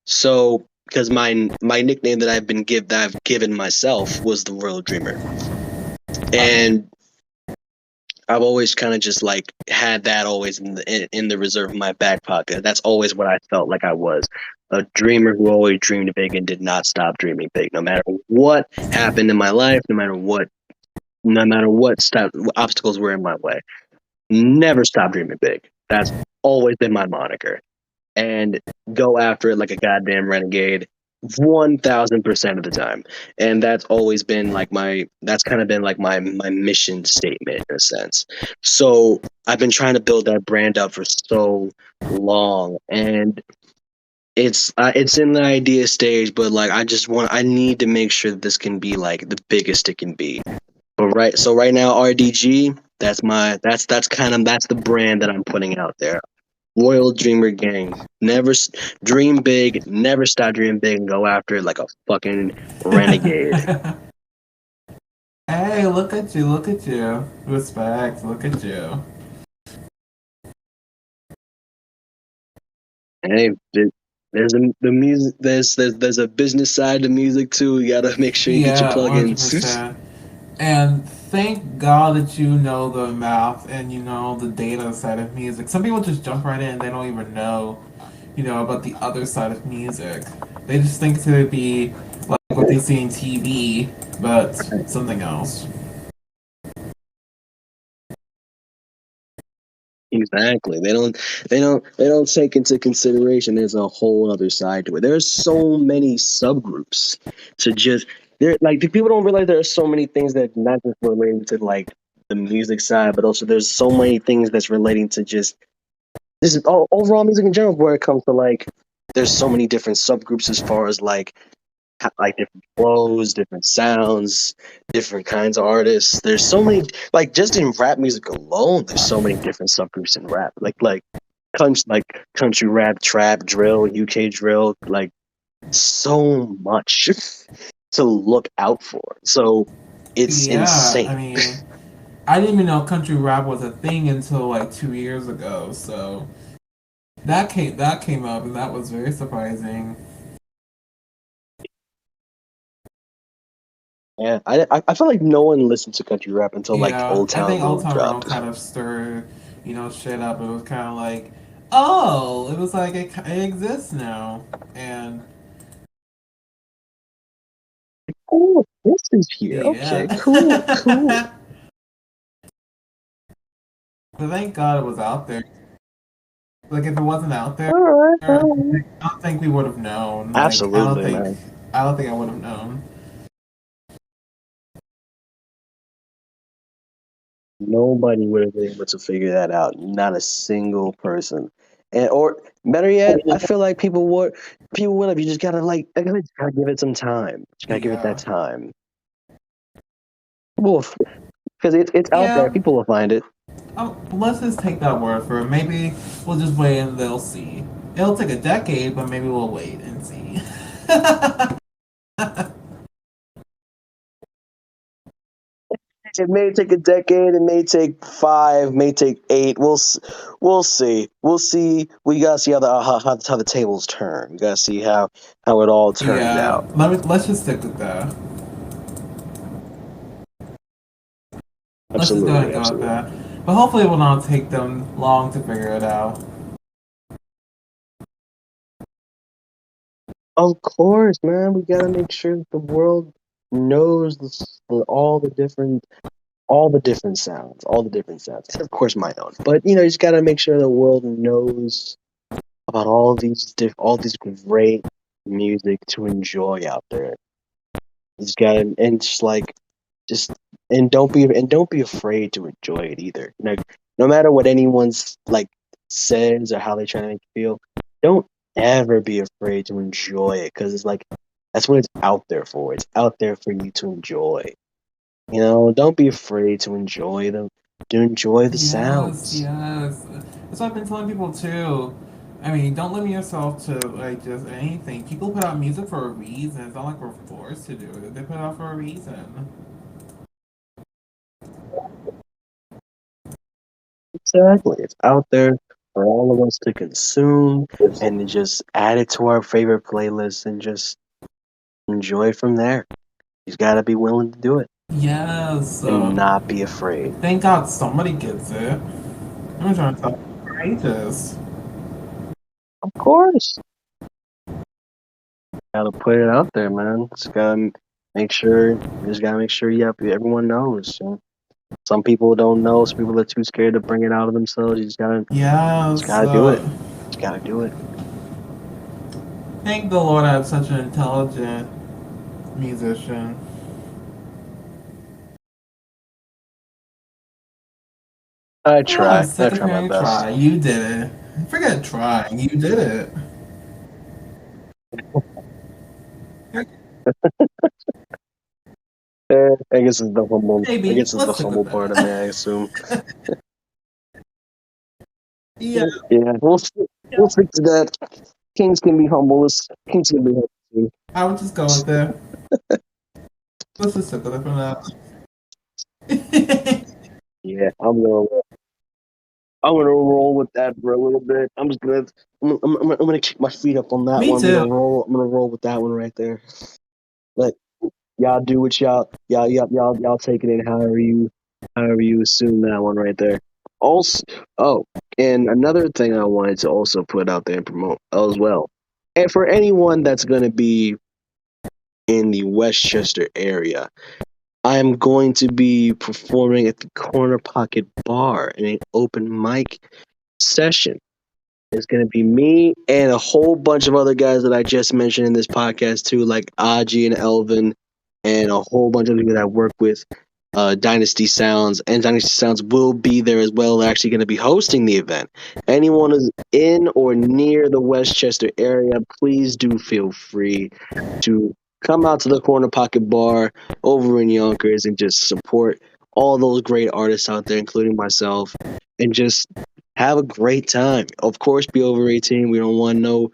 So because my nickname that I've given myself was the Royal Dreamer, and I've always kind of just like had that always in the reserve of my back pocket. That's always what I felt like I was. A dreamer who always dreamed big and did not stop dreaming big, no matter what happened in my life, no matter what obstacles were in my way. never stop dreaming big. That's always been my moniker. And go after it like a goddamn renegade 1000% of the time. And that's always been like that's kind of been like my mission statement in a sense. So I've been trying to build that brand up for so long, and it's in the idea stage, but like I need to make sure that this can be like the biggest it can be. But right now RDG, that's the brand that I'm putting out there. Royal Dreamer Gang. Dream big, never stop dreaming big, and go after it like a fucking renegade. Hey, look at you, look at you. Respect, look at you. Hey, the music. There's a business side to music too. You gotta make sure you get your Yeah, plugins. 100%. And thank God that you know the math and you know the data side of music. Some people just jump right in, they don't even know, about the other side of music. They just think it's gonna be like what they see in TV, but something else. Exactly. They don't take into consideration there's a whole other side to it. There's so many subgroups to just there like the people don't realize there are so many things that not just relating to like the music side, but also there's so many things that's relating to just this is all overall music in general where it comes to like there's so many different subgroups as far as like different flows, different sounds, different kinds of artists. There's so many like just in rap music alone, there's so many different subgroups in rap. Country rap, trap, drill, UK drill, like so much to look out for. So it's Yeah, insane. I mean, I didn't even know country rap was a thing until like 2 years ago. So that came up, and that was very surprising. Yeah, I feel like no one listened to country rap until like Yeah, Old I Town think Old Road Town Road dropped. kind of stirred, shit up. It was kind of like, oh, it was like it exists now, and Oh, this is here. yeah. Okay, cool, cool. But thank God it was out there. Like if it wasn't out there, All right, I all right. don't think we would have known. Like Absolutely, man. I don't think I would have known. Nobody would have been able to figure that out. Not a single person. And or better yet, I feel like people would have. You just gotta like, I gotta, gotta give it some time. Just gotta give it that Yeah, time. Because it's out there. yeah. People will find it. Let's just take that word for it. Maybe we'll just wait and they'll see. It'll take a decade, but maybe we'll wait and see. It may take a decade. It may take 5. May take 8. We'll see. We'll see. We gotta see how the tables turn. We gotta see how it all turns Yeah, out. let's just stick with that. Let's just go ahead and Absolutely, go with absolutely. that. But hopefully it will not take them long to figure it out. Of course, man. We gotta make sure that the world knows all the different sounds, all the different sounds. And of course, my own. But you just gotta make sure the world knows about all these great music to enjoy out there. You just gotta and just like just and don't be afraid to enjoy it either. No matter what anyone's like says or how they try to make you feel, don't ever be afraid to enjoy it because it's like that's what it's out there for. It's out there for you to enjoy. Don't be afraid to enjoy the Yes, sounds. yes. That's what I've been telling people too. I mean, don't limit yourself to like just anything. People put out music for a reason. It's not like we're forced to do it. They put it out for a reason. Exactly. It's out there for all of us to consume and to just add it to our favorite playlist and just enjoy from there. You just gotta be willing to do it Yes. and not be afraid. Thank God somebody gets it. I'm trying to tell you for ages. Of course. Gotta put it out there, man. Just gotta make sure. You just gotta make sure everyone knows. Some people don't know. Some people are too scared to bring it out of themselves. You just Yes. gotta do it. Just gotta do it. Thank the Lord I have such an intelligent musician. I Oh, I'm try. I sick of try my hearing best. try. You did it. Forget trying. You did it. I guess it's the humble. I Maybe. guess it's the Let's stick with humble part of me. I that. assume. Yeah. Yeah, we'll stick to that. Kings can be humble. Kings can be humble too. I would just go with it. Let's just stick with it for now. Yeah, I'm gonna roll with that for a little bit. I'm gonna kick my feet up on that Me one. too. I'm gonna roll with that one right there. But y'all do what y'all take it in however you assume that one right there. Also, oh, and another thing I wanted to also put out there and promote as well. And for anyone that's gonna be in the Westchester area, I am going to be performing at the Corner Pocket Bar in an open mic session. It's going to be me and a whole bunch of other guys that I just mentioned in this podcast too, like Aji and Elvin, and a whole bunch of people that I work with. Dynasty Sounds and Dynasty Sounds will be there as well. They're actually going to be hosting the event. Anyone is in or near the Westchester area, please do feel free to come out to the Corner Pocket Bar over in Yonkers and just support all those great artists out there, including myself, and just have a great time. Of course, be over 18. We don't want no,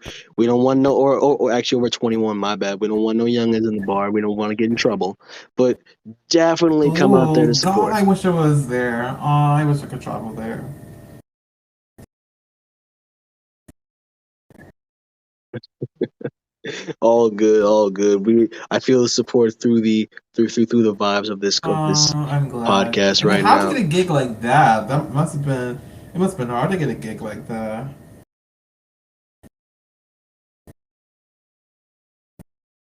or actually over 21. My bad. We don't want no youngins in the bar. We don't want to get in trouble. But definitely come out there Oh, to God, support. I wish I was there. Oh, I wish I could travel there. All good, all good. I feel the support through through the vibes of this I'm glad. podcast And then right how to now. get a gig like that? That must have been. It must have been hard to get a gig like that.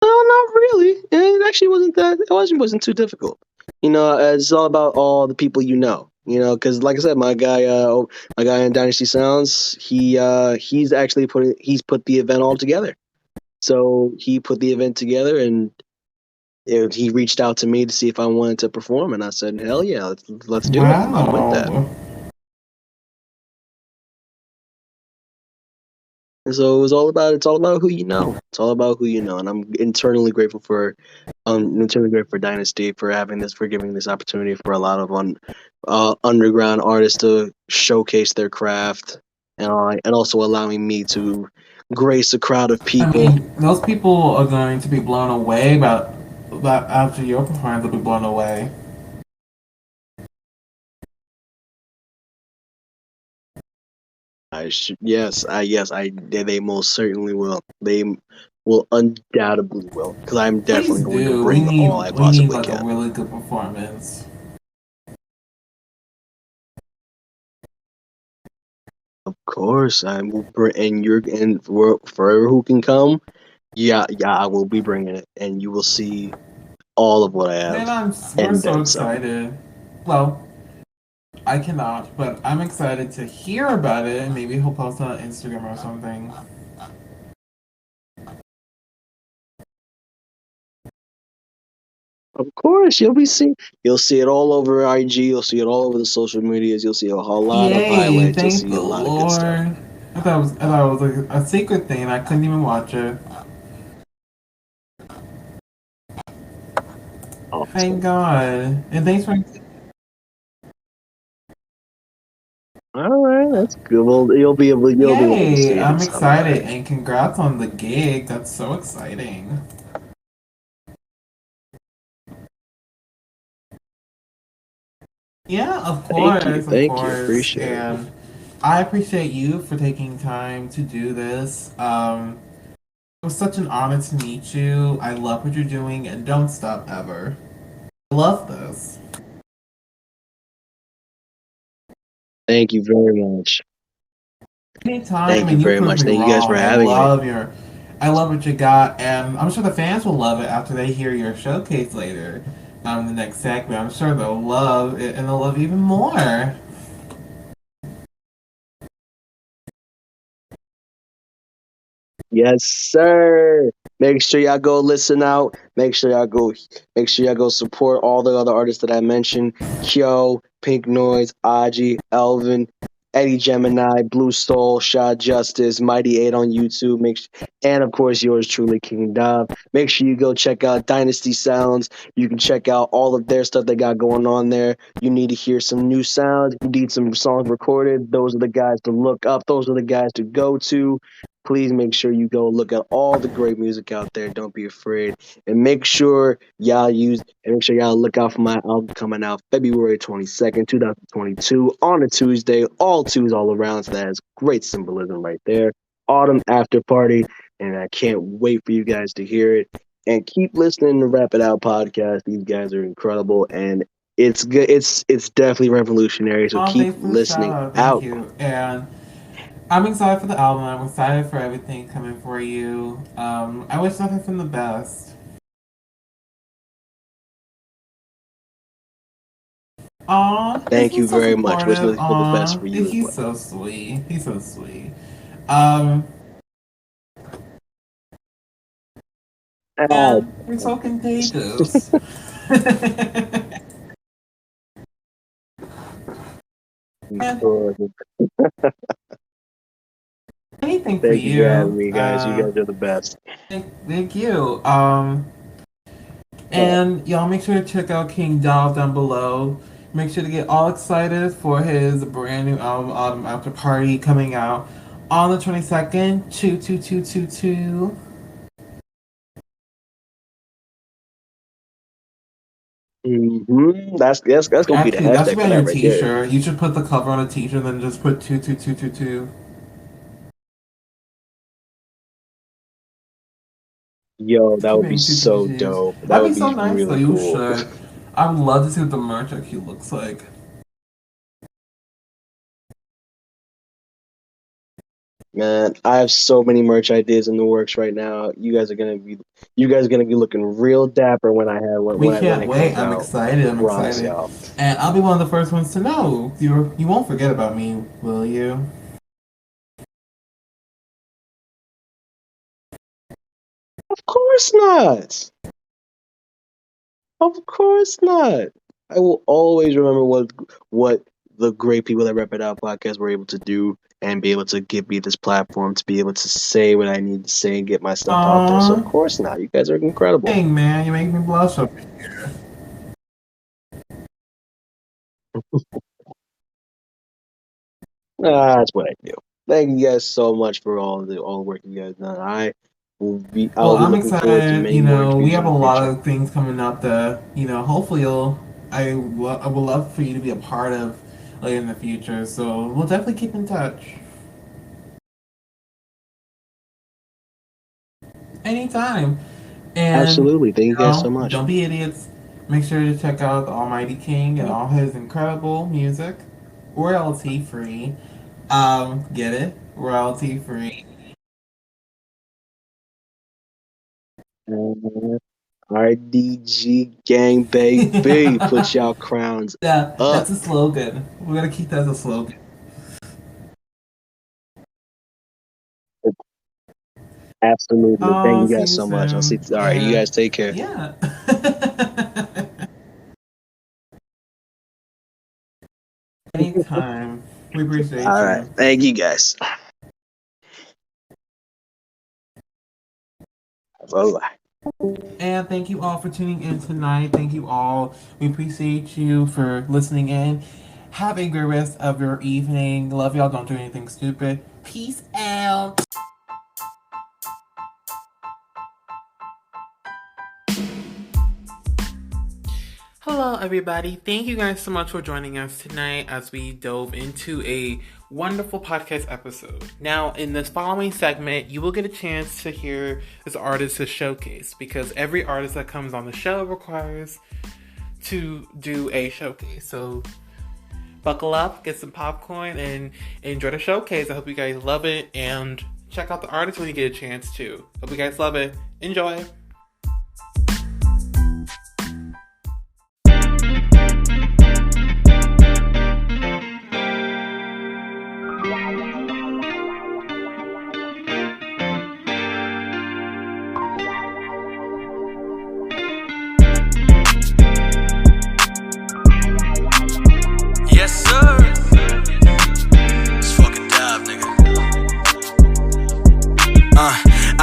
No, not really. It actually wasn't that. It wasn't too difficult. It's all about all the people you know. Because like I said, my guy in Dynasty Sounds, he's put the event all together. So he put the event together, and he reached out to me to see if I wanted to perform, and I said, hell yeah, let's do it. I'm with that. Wow. And so it's all about who you know. It's all about who you know. And I'm internally grateful for Dynasty for giving this opportunity for a lot of underground artists to showcase their craft, and also allowing me to grace a crowd of I people. mean, those people are going to be blown away about after your performance. They'll be blown away. They most certainly will. They will undoubtedly will, because I'm Please definitely going to do. bring all I We need possibly like a can. really good performance. Of course, I will bring, and for who can come, yeah, I will be bringing it, and you will see all of what I Man, have, we're and so then some. excited. Well, I cannot, but I'm excited to hear about it, and maybe he'll post it on Instagram or something. Of course, you'll see it all over IG, you'll see it all over the social medias, you'll see a whole lot of Yay! highlights, you'll Thank see the a lot of good stuff. Lord. I thought it was like a secret thing, and I couldn't even watch it. Thank Awesome. God. And thanks for. All right, that's good. Well, you'll be able to Yay! see it I'm in some way. excited, and congrats on the gig. That's so exciting. Yeah, of Thank you, course, appreciate it. and I appreciate you for taking time to do this. It was such an honor to meet you. I love what you're doing, and don't stop ever. I love this. Thank you very much. Anytime, Thank you and you very prove much. me Thank you guys for wrong. having me. I love what you got, and I'm sure the fans will love it after they hear your showcase later. the next segment. I'm sure they'll love it and they'll love even more. Yes, sir. Make sure y'all go listen out. Make sure y'all go support all the other artists that I mentioned. Kyo, Pink Noise, Aji, Elvin, Eddie Gemini, Blue Soul, Shad Justice, Mighty 8 on YouTube. And of course yours truly, King DaV. Make sure you go check out Dynasty Sounds. You can check out all of their stuff they got going on there. You need to hear some new sounds. You need some songs recorded. Those are the guys to look up. Those are the guys to go to. Please make sure you go look at all the great music out there. Don't be afraid. And make sure y'all look out for my album coming out February 22nd, 2022 on a Tuesday. All twos all around. So that is great symbolism right there. Autumn After Party. And I can't wait for you guys to hear it. And keep listening to Rap It Out podcast. These guys are incredible. And it's good. It's definitely revolutionary. So keep Thanks for the shout listening out. Thank out. you. And I'm excited for the album. I'm excited for everything coming for you. I wish nothing from the best. Aw, is Thank he you so very much. Wish supportive? nothing but the best for you as He's well. so sweet. He's so sweet. Um, Oh, and you're so contagious. And anything for thank you for having you. me, guys. You guys are the best. Thank you. Yeah. And y'all make sure to check out King DaV down below. Make sure to get all excited for his brand new album, Autumn After Party, coming out on the 22nd. 22222. That's gonna be the Actually, that should hashtag be for on that your right there. t-shirt. You should put the cover on a t-shirt and then just put 22222. Yo, that would be Keeping so 222s. dope. That That'd be would so be nice though. really You cool. should. I would love to see what the merch actually looks like. Man, I have so many merch ideas in the works right now. You guys are gonna be looking real dapper We when can't it wait. comes I'm out. excited. I'm Promise excited. y'all. And I'll be one of the first ones to know. You won't forget about me, will you? Of course not. Of course not. I will always remember what the great people that Rep It Out podcast were able to do and be able to give me this platform to be able to say what I need to say and get my stuff out there. So Aww. of course not. You guys are incredible. Dang, man. You make me blush over here. That's what I do. Thank you guys so much for all the work you guys done. I Well, will be I'm looking forward to excited. many more We interviews have in a the lot future. of things coming up that, hopefully I would love for you to be a part of later in the future. So we'll definitely keep in touch. Anytime. And, Absolutely. Thank you guys so much. don't be idiots. Make sure to check out the Almighty King and all his incredible music. Royalty free. Get it? Royalty free. RDG gang baby, put y'all crowns That's up. a slogan. We're gonna keep that as a slogan. Absolutely. Thank Oh, you see guys you so much. I'll see. soon. All right, you And guys take care. yeah. Anytime. We appreciate All right. you. Thank you guys. Bye bye. And thank you all for tuning in tonight. Thank you all. We appreciate you for listening in. Have a great rest of your evening. Love y'all. Don't do anything stupid. Peace out. Hello, everybody. Thank you guys so much for joining us tonight as we dove into a wonderful podcast episode. Now, in this following segment, you will get a chance to hear this artist's showcase because every artist that comes on the show requires to do a showcase. So, buckle up, get some popcorn, and enjoy the showcase. I hope you guys love it and check out the artist when you get a chance to. Hope you guys love it. Enjoy.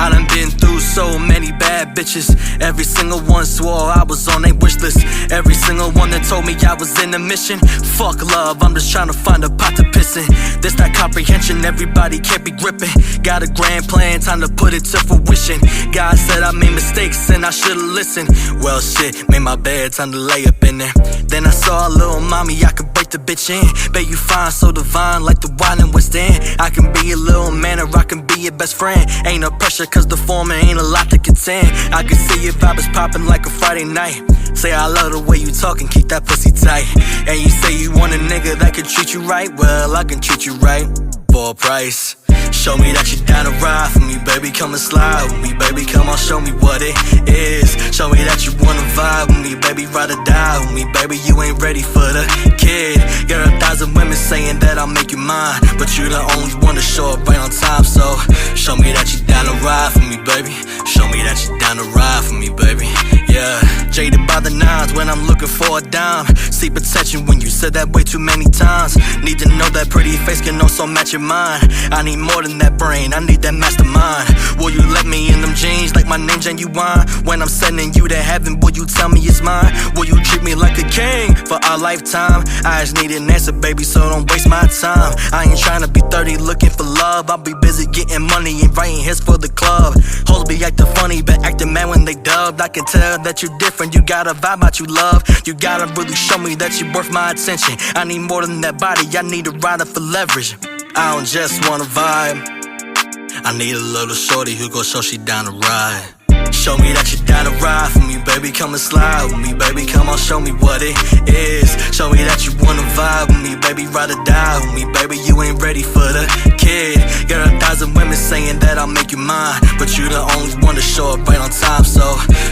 I done been through so many bad bitches. Every single one swore I was on their wish list. Every single one that told me I was in a mission. Fuck love, I'm just trying to find a pot to piss in. This that comprehension, everybody can't be gripping. Got a grand plan, time to put it to fruition. God said I made mistakes and I should've listened. Well shit, made my bed, time to lay up in there. Then I saw a little mommy, I could break the bitch in. Bet you fine, so divine, like the wine in West End. I can be a little man or I can be your best friend. Ain't no pressure cause the former ain't a lot to contend. I can see your vibe is popping like a Friday night. Say I love the way you talk and keep that pussy tight. And you say you want a nigga that can treat you right. Well, I can treat you right for a price. Show me that you're down to ride for me, baby, come and slide with me, baby, come on, show me what it is. Show me that you wanna vibe with me, baby, ride or die with me, baby, you ain't ready for the kid. Got 1,000 women saying that I'll make you mine, but you the only one to show up right on time. So, show me that you're down to ride for me, baby. Show me that you're down to ride for me, baby. Yeah, jaded by the nines when I'm looking for a dime. See potential when you said that way too many times. Need to know that pretty face can also match your mind. I need more than that brain, I need that mastermind. Will you let me in them jeans like my name's Genuine? When I'm sending you to heaven, will you tell me it's mine? Will you treat me like a king for our lifetime? I just need an answer, baby, so don't waste my time. I ain't trying to be 30 looking for love. I'll be busy getting money and writing hits for the club. Hoes be acting funny, but acting mad when they dubbed. I can tell that you're different, you got a vibe out you love. You gotta really show me that you're worth my attention. I need more than that body, I need a rider for leverage. I don't just wanna vibe, I need a little shorty who gon' show she down to ride. Show me that you're down to ride for me, baby, come and slide with me, baby, come on, show me what it is. Show me that you wanna vibe with me, baby, ride or die with me, baby, you ain't ready for the kid. Got 1,000 women saying that I'll make you mine, but you the only one to show up right on time. So,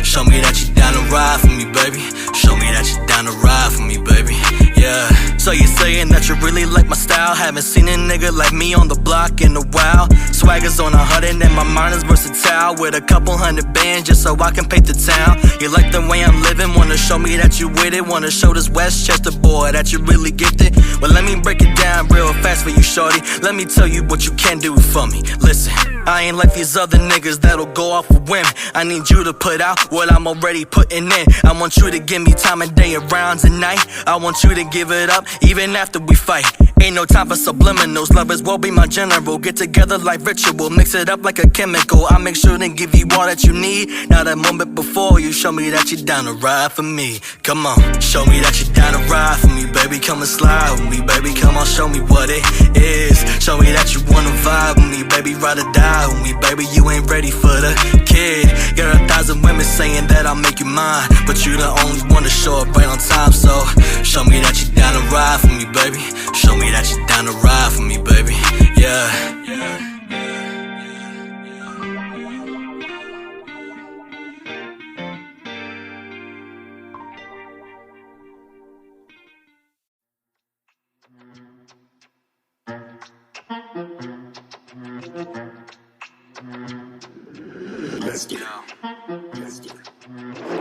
show me that you're down to ride for me, baby. Show me that you're down to ride for me, baby. Yeah. So you're saying that you really like my style? Haven't seen a nigga like me on the block in a while. Swagger's on 100 and my mind is versatile. With a couple hundred bands just so I can paint the town. You like the way I'm living, wanna show me that you with it. Wanna show this Westchester boy that you really gifted. Well, let me break it down real fast for you, shorty. Let me tell you what you can do for me. Listen, I ain't like these other niggas that'll go off a whim. I need you to put out what I'm already putting in. I want you to give me time of day and rounds at night. I want you to give it up even after we fight. Ain't no time for subliminals, lovers will be my general. Get together like ritual, mix it up like a chemical. I make sure to give you all that you need. Now that moment before you show me that you're down to ride for me. Come on, show me that you're down to ride for me, baby, come and slide with me, baby, come on, show me what it is. Show me that you wanna vibe with me, baby, ride or die with me, baby, you ain't ready for the kid. Got 1,000 women saying that I'll make you mine, but you the only one to show up right on time. So, show me that you're down to ride for me, baby. Show me that you're down to ride for me, baby. Yeah. Let's get out.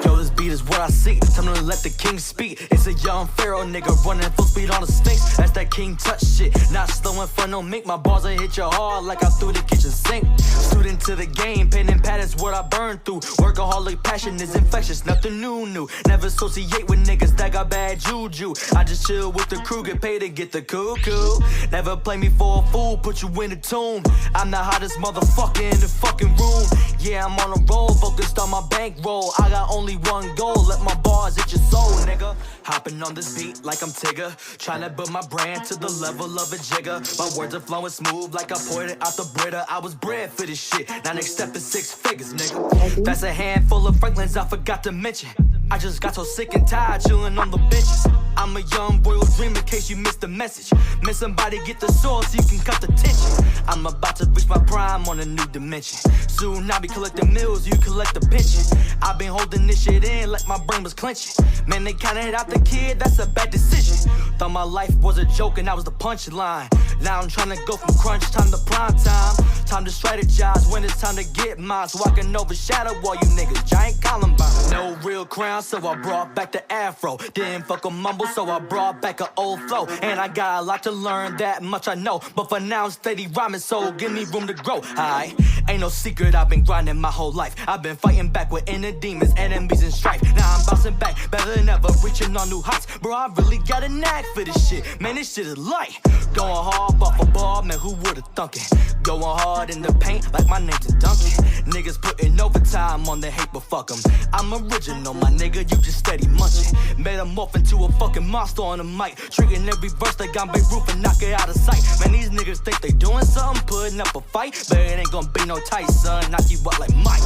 Yo, this beat is what I see. Time to let the king speak. It's a young pharaoh nigga running full speed on the Sphinx. That's that king touch shit. Not slowing for no mink. My bars will hit you hard like I threw the kitchen sink. Student to the game, pen and pad is what I burn through. Workaholic passion is infectious, nothing new. Never associate with niggas that got bad juju. I just chill with the crew, get paid to get the cuckoo. Never play me for a fool, put you in a tomb. I'm the hottest motherfucker in the fucking room. Yeah, I'm on a roll, focused on my bankroll. I got only one goal, let my bars hit your soul, nigga. Hopping on this beat like I'm Tigger, trying to build my brand to the level of a jigger. My words are flowing smooth like I poured it out the Brita. I was bred for this shit, now next step is 6 figures, nigga. That's a handful of Franklins I forgot to mention. I just got so sick and tired chilling on the benches. I'm a young boy with dream in case you missed the message. Miss somebody, get the source so you can cut the tension. I'm about to reach my prime on a new dimension. Soon I'll be collecting mills, you collect the pension. I've been holding this shit in like my brain was clenching. Man, they counted out the kid, that's a bad decision. Thought my life was a joke and I was the punchline. Now I'm trying to go from crunch time to prime time. Time to strategize when it's time to get mine, so I can overshadow all you niggas. Giant Columbine. No real crown, so I brought back the afro. Didn't fuck a mumble, so I brought back an old flow. And I got a lot to learn, that much I know. But for now, I'm steady rhyming, so give me room to grow. Ain't no secret, I've been grinding my whole life. I've been fighting back with inner demons, enemies, and strife. Now I'm bouncing back, better than ever, reaching on new heights. Bro, I really got a knack for this shit. Man, this shit is light. Going hard, off a ball, man, who would've thunk it? Going hard in the paint, like my name's Duncan. Niggas putting overtime on the hate, but fuck 'em. I'm original, my nigga, you just steady munching. Made 'em morph into a fucking monster on the mic. Treating every verse like I'm Beirut and knock it out of sight. Man, these niggas think they doing something, putting up a fight. But it ain't gonna be no tight, son. Knock you up like Mike.